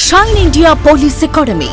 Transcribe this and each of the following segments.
Shine India police academy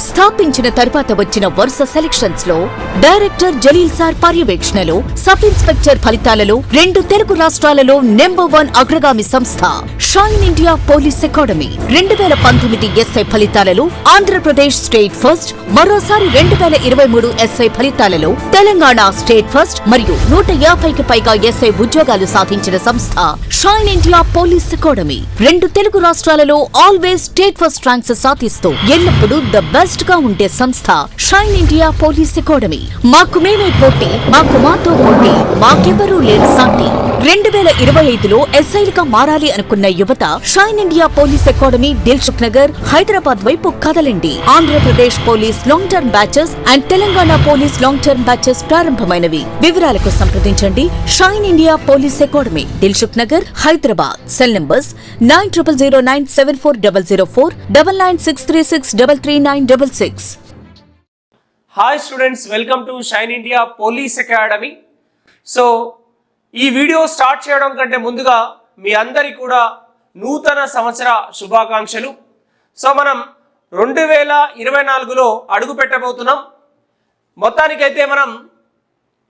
స్థాపించిన తరువాత వచ్చిన వరుస సెలక్షన్స్ లో డైరెక్టర్ జలీల్ సార్ పర్యవేక్షణలో సబ్ ఇన్స్పెక్టర్ ఫలితాలలో 2 తెలుగు రాష్ట్రాలలో నంబర్ 1 అగ్రగామి సంస్థ shine India police academy 2019 SI ఫలితాలలో ఆంధ్రప్రదేశ్ స్టేట్ ఫస్ట్, మరోసారి 2023 ఎస్ఐ ఫలితాలలో తెలంగాణ స్టేట్ ఫస్ట్ మరియు 150కి పైగా ఎస్ఐ ఉద్యోగాలు సాధించిన సంస్థ shine India police academy 2 Telugu రాష్ట్రాలలో ఆల్వేస్ స్టేట్ ఫస్ట్ ర్యాంక్స్ సాధిస్తూ ఎల్లప్పుడూ ద బెస్ట్ గా ఉండే సంస్థ షైన్ ఇండియా పోలీస్ అకాడమీ. మాకు మేమే పోటీ, మాతో పోటీ, మాకెవరూ లేరు సాటి. 2025లో ఎస్ఐలుగా మారాలి అనుకున్న యువత shine India police academy Dilsukh Nagar, Hyderabad వైపు కదలండి. Andhra Pradesh police long term batches and Telangana police long term batches ప్రారంభమైనవి. వివరాలకు సంప్రదించండి shine India police academy, Dilsukh Nagar, Hyderabad. Cell numbers 9009740004, 9963633966. Hi students, welcome to shine India police academy. So ఈ వీడియో స్టార్ట్ చేయడం కంటే ముందుగా మీ అందరికీ కూడా నూతన సంవత్సర శుభాకాంక్షలు. సో మనం 2024లో అడుగు పెట్టబోతున్నాం. మొత్తానికైతే మనం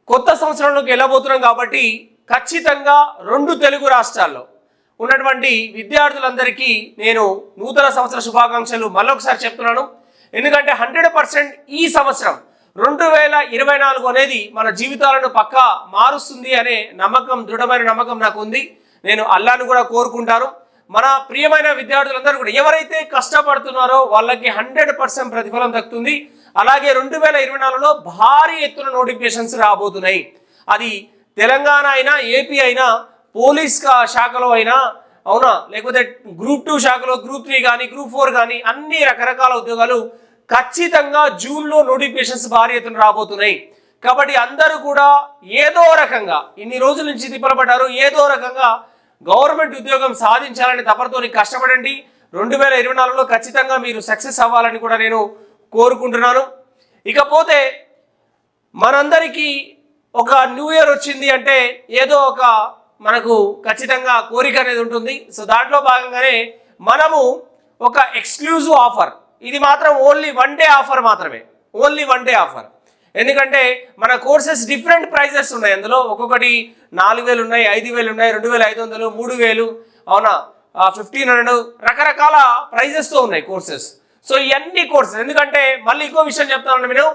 కొత్త సంవత్సరంలోకి వెళ్ళబోతున్నాం కాబట్టి ఖచ్చితంగా 2 తెలుగు రాష్ట్రాల్లో ఉన్నటువంటి విద్యార్థులందరికీ నేను నూతన సంవత్సర శుభాకాంక్షలు మళ్ళొకసారి చెప్తున్నాను. ఎందుకంటే 100% ఈ సంవత్సరం 2024 అనేది మన జీవితాలను పక్కా మారుస్తుంది అనే నమ్మకం, దృఢమైన నమ్మకం నాకు ఉంది. నేను అల్లాను కూడా కోరుకుంటాను. మన ప్రియమైన విద్యార్థులందరూ కూడా ఎవరైతే కష్టపడుతున్నారో వాళ్ళకి 100% ప్రతిఫలం దక్కుతుంది. అలాగే 2024లో భారీ ఎత్తున నోటిఫికేషన్స్ రాబోతున్నాయి. అది తెలంగాణ అయినా, ఏపీ అయినా, పోలీస్ శాఖలో అయినా, అవునా, లేకపోతే గ్రూప్ 2 శాఖలో, గ్రూప్ 3 కానీ, గ్రూప్ 4 కానీ, అన్ని రకరకాల ఉద్యోగాలు ఖచ్చితంగా జూన్లో నోటిఫికేషన్స్ భారీ ఎత్తున రాబోతున్నాయి. కాబట్టి అందరూ కూడా ఏదో రకంగా ఇన్ని రోజుల నుంచి తిప్పలపడ్డారు, ఏదో రకంగా గవర్నమెంట్ ఉద్యోగం సాధించాలని తపనతోని కష్టపడండి. 2024లో ఖచ్చితంగా మీరు సక్సెస్ అవ్వాలని కూడా నేను కోరుకుంటున్నాను. ఇకపోతే మనందరికీ ఒక న్యూ ఇయర్ వచ్చింది అంటే ఏదో ఒక మనకు ఖచ్చితంగా కోరిక అనేది ఉంటుంది. సో దాంట్లో భాగంగానే మనము ఒక ఎక్స్క్లూజివ్ ఆఫర్, ఇది మాత్రం ఓన్లీ 1 డే ఆఫర్ మాత్రమే, ఓన్లీ 1 డే ఆఫర్. ఎందుకంటే మన కోర్సెస్ డిఫరెంట్ ప్రైజెస్ ఉన్నాయి. అందులో ఒక్కొక్కటి 4000 ఉన్నాయి, 5000 ఉన్నాయి, 2500, 3000, అవునా, 1500, రకరకాల ప్రైజెస్తో ఉన్నాయి కోర్సెస్. సో ఇవన్నీ కోర్సెస్, ఎందుకంటే మళ్ళీ ఇంకో విషయం చెప్తాను, నేను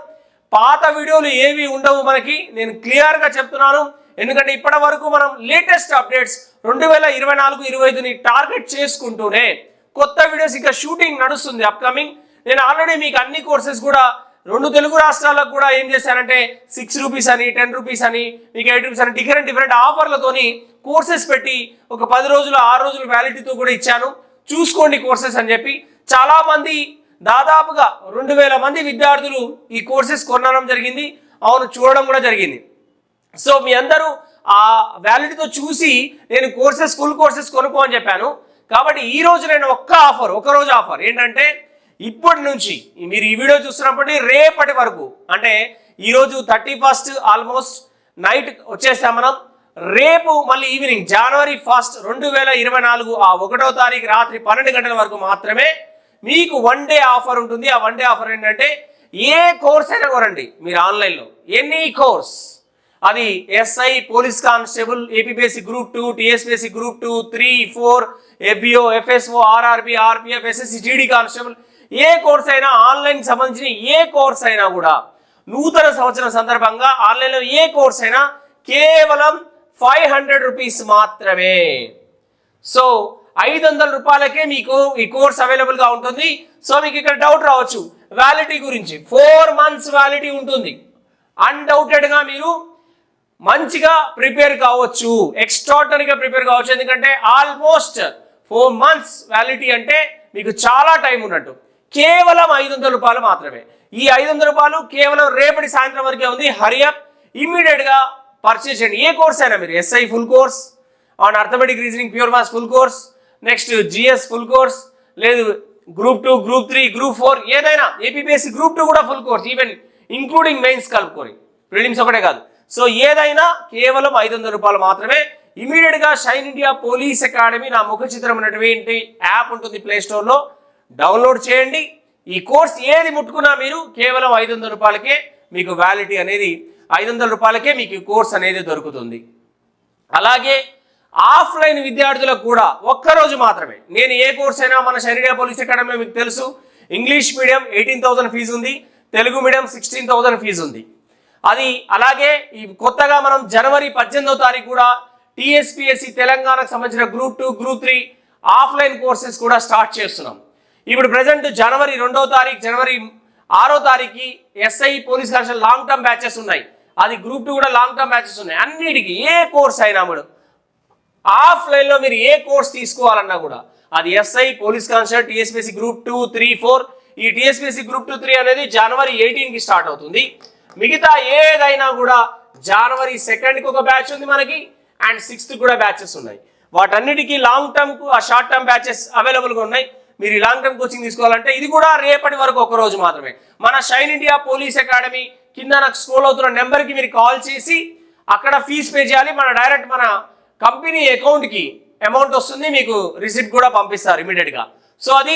పాత వీడియోలు ఏవి ఉండవు మనకి, నేను క్లియర్గా చెప్తున్నాను. ఎందుకంటే ఇప్పటి వరకు మనం లేటెస్ట్ అప్డేట్స్ 2024-25ని టార్గెట్ చేసుకుంటూనే కొత్త వీడియోస్ ఇంకా షూటింగ్ నడుస్తుంది అప్కమింగ్. నేను ఆల్రెడీ మీకు అన్ని కోర్సెస్ కూడా 2 తెలుగు రాష్ట్రాలకు కూడా ఏం చేశానంటే 6 రూపీస్ అని, 10 రూపీస్ అని, మీకు 8 రూపీస్ అని డిఫరెంట్ ఆఫర్లతోని కోర్సెస్ పెట్టి ఒక 10 రోజులు 6 రోజులు వ్యాలిడిటీతో కూడా ఇచ్చాను. చూసుకోండి కోర్సెస్ అని చెప్పి. చాలామంది, దాదాపుగా 2000 మంది విద్యార్థులు ఈ కోర్సెస్ కొనడం జరిగింది, అవును, చూడడం కూడా జరిగింది. సో మీ అందరూ ఆ వ్యాలిడిటీతో చూసి నేను ఫుల్ కోర్సెస్ కొనుక్కో అని చెప్పాను. కాబట్టి ఈ రోజు నేను ఒక రోజు ఆఫర్ ఏంటంటే, ఇప్పటి నుంచి మీరు ఈ వీడియో చూస్తున్నప్పటి రేపటి వరకు, అంటే ఈరోజు 31st ఆల్మోస్ట్ నైట్ వచ్చేసాం మనం. రేపు మళ్ళీ ఈవినింగ్ జనవరి 1 2024 ఆ 1వ తారీఖు రాత్రి 12 గంటల వరకు మాత్రమే మీకు 1 డే ఆఫర్ ఉంటుంది. ఆ 1 డే ఆఫర్ ఏంటంటే, ఏ కోర్స్ అయినా కొనండి మీరు ఆన్లైన్లో, ఎనీ కోర్స్, అది SI, police constable, APPSC group 2, TSPSC group 2, 3, 4, FBO, FSO, RRB, RPF, SSC, GD constable, ఏ కోర్స్ అయినా, ఆన్లైన్కి సంబంధించిన ఏ కోర్స్ అయినా కూడా నూతన సంవత్సరం సందర్భంగా ఆన్లైన్లో ఏ కోర్స్ అయినా కేవలం 500 రూపీస్ మాత్రమే. సో 500 రూపాయలకే మీకు ఈ కోర్స్ అవైలబుల్గా ఉంటుంది. సో మీకు ఇక్కడ డౌట్ రావచ్చు వ్యాలిడిటీ గురించి. 4 months వ్యాలిడిటీ ఉంటుంది. అన్డౌటెడ్గా మీరు మంచిగా ప్రిపేర్ కావచ్చు, ఎక్స్ట్రాడినరీగా ప్రిపేర్ కావచ్చు. ఎందుకంటే ఆల్మోస్ట్ 4 months వ్యాలిడిటీ అంటే మీకు చాలా టైం ఉన్నట్టు. కేవలం 500 రూపాయలు మాత్రమే. ఈ 500 రూపాయలు కేవలం రేపటి సాయంత్రం వరకే ఉంది. హరియప్, ఇమ్మీడియట్గా పర్చేస్ చేయండి. ఏ కోర్స్ అయినా మీరు, SI full course, and arithmetic reasoning pure maths full course, next GS full course, లేదు గ్రూప్ 2, గ్రూప్ 3, గ్రూప్ 4 ఏదైనా, ఏపీపీఎస్సీ గ్రూప్ 2 కూడా full course, even including mains కలుపుకొని, ప్రిలిమ్స్ ఒకటే కాదు. సో ఏదైనా కేవలం 500 రూపాయలు మాత్రమే. ఇమీడియట్గా షైన్ ఇండియా పోలీస్ అకాడమీ నా ముఖ చిత్రం ఉన్నటువంటి యాప్ ఉంటుంది ప్లే స్టోర్లో, డౌన్లోడ్ చేయండి. ఈ కోర్స్ ఏది ముట్టుకున్నా మీరు కేవలం 500 రూపాయలకే మీకు వ్యాలిటీ అనేది 500 రూపాయలకే మీకు ఈ కోర్స్ అనేది దొరుకుతుంది. అలాగే ఆఫ్లైన్ విద్యార్థులకు కూడా ఒక్కరోజు మాత్రమే. నేను ఏ కోర్స్ అయినా మన షరీరియా పోలీస్ అకాడమీలో మీకు తెలుసు, ఇంగ్లీష్ మీడియం 18,000 ఫీజు ఉంది, తెలుగు మీడియం 16,000 ఫీజు ఉంది. అది అలాగే ఈ కొత్తగా మనం జనవరి 18వ తారీఖు కూడా టీఎస్పీఎస్సీ తెలంగాణకు సంబంధించిన గ్రూప్ 2, గ్రూప్ 3 ఆఫ్లైన్ కోర్సెస్ కూడా స్టార్ట్ చేస్తున్నాం. ఇప్పుడు ప్రజెంట్ జనవరి 2వ తారీఖు, జనవరి 6వ తారీఖుకి SI police constable long term batches ఉన్నాయి. అది గ్రూప్ 2 కూడా లాంగ్ టర్మ్ బ్యాచెస్ ఉన్నాయి. అన్నిటికీ ఏ కోర్స్ అయినా కూడా ఆఫ్లైన్లో మీరు ఏ కోర్స్ తీసుకోవాలన్నా కూడా అది SI police constable TSPSC group 2, 3, 4 ఈ టీఎస్పీఎస్సీ గ్రూప్ 2, 3 అనేది జనవరి 18కి స్టార్ట్ అవుతుంది. మిగతా ఏదైనా కూడా జనవరి 2కి ఒక బ్యాచ్ ఉంది మనకి, అండ్ 6th కూడా బ్యాచెస్ ఉన్నాయి. వాటన్నిటికీ లాంగ్ టర్మ్కు ఆ షార్ట్ టర్మ్ బ్యాచెస్ అవైలబుల్గా ఉన్నాయి. మీరు ఈ లాంగ్ టర్మ్ కోచింగ్ తీసుకోవాలంటే ఇది కూడా రేపటి వరకు ఒక రోజు మాత్రమే. మన షైన్ ఇండియా పోలీస్ అకాడమీ కింద నాకు స్క్రోల్ అవుతున్న నెంబర్కి మీరు కాల్ చేసి అక్కడ ఫీజు పే చేయాలి. డైరెక్ట్ మన కంపెనీ అకౌంట్కి అమౌంట్ వస్తుంది, మీకు రిసిప్ట్ కూడా పంపిస్తారు ఇమీడియట్గా. సో అది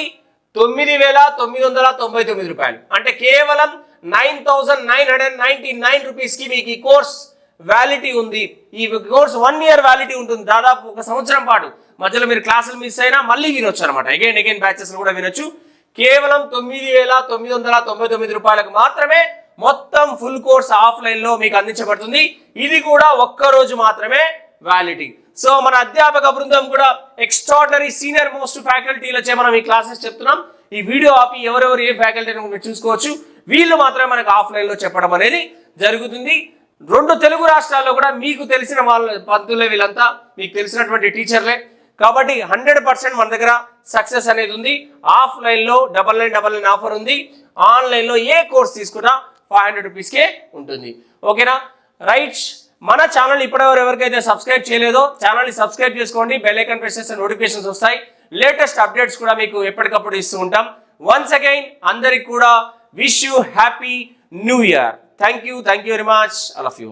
9,999 రూపాయలు, అంటే కేవలం 9,999 రూపీస్కి మీకు ఈ కోర్స్ వ్యాలిటీ ఉంది. ఈ కోర్స్ 1 year వ్యాలిటీ ఉంటుంది, దాదాపు 1 సంవత్సరం పాటు. మధ్యలో మీరు క్లాసులు మిస్ అయినా మళ్ళీ వినొచ్చు అనమాట, అగైన్ బ్యాచెస్ కూడా వినొచ్చు. కేవలం 9,999 రూపాయలకు మాత్రమే మొత్తం ఫుల్ కోర్స్ ఆఫ్లైన్లో మీకు అందించబడుతుంది. ఇది కూడా ఒక్కరోజు మాత్రమే వ్యాలిటీ. సో మన అధ్యాపక బృందం కూడా ఎక్స్ట్రాడినరీ సీనియర్ మోస్ట్ ఫ్యాకల్టీలచే మనం ఈ క్లాసెస్ చెప్తున్నాం. ఈ వీడియో ఆపి ఎవరెవరు ఏ ఫ్యాకల్టీ మీరు చూసుకోవచ్చు. వీళ్ళు మాత్రమే మనకు ఆఫ్లైన్లో చెప్పడం అనేది జరుగుతుంది. 2 తెలుగు రాష్ట్రాల్లో కూడా మీకు తెలిసిన వాళ్ళ పంతులే, వీళ్ళంతా మీకు తెలిసినటువంటి టీచర్లే కాబట్టి 100% మన దగ్గర సక్సెస్ అనేది ఉంది. ఆఫ్లైన్లో 9999 ఆఫర్ ఉంది, ఆన్లైన్లో ఏ కోర్స్ తీసుకున్నా 500 రూపీస్కే ఉంటుంది. ఓకేనా? రైట్. మన ఛానల్ ఇప్పటివరకు ఎవరికైతే సబ్స్క్రైబ్ చేయలేదో ఛానల్ని సబ్స్క్రైబ్ చేసుకోండి. బెల్ ఐకాన్ ప్రెస్ చేస్తే నోటిఫికేషన్స్ వస్తాయి. లేటెస్ట్ అప్డేట్స్ కూడా మీకు ఎప్పటికప్పుడు ఇస్తూ ఉంటాం. వన్స్ అగైన్ అందరికి కూడా wish you happy new year. Thank you very much, all of you.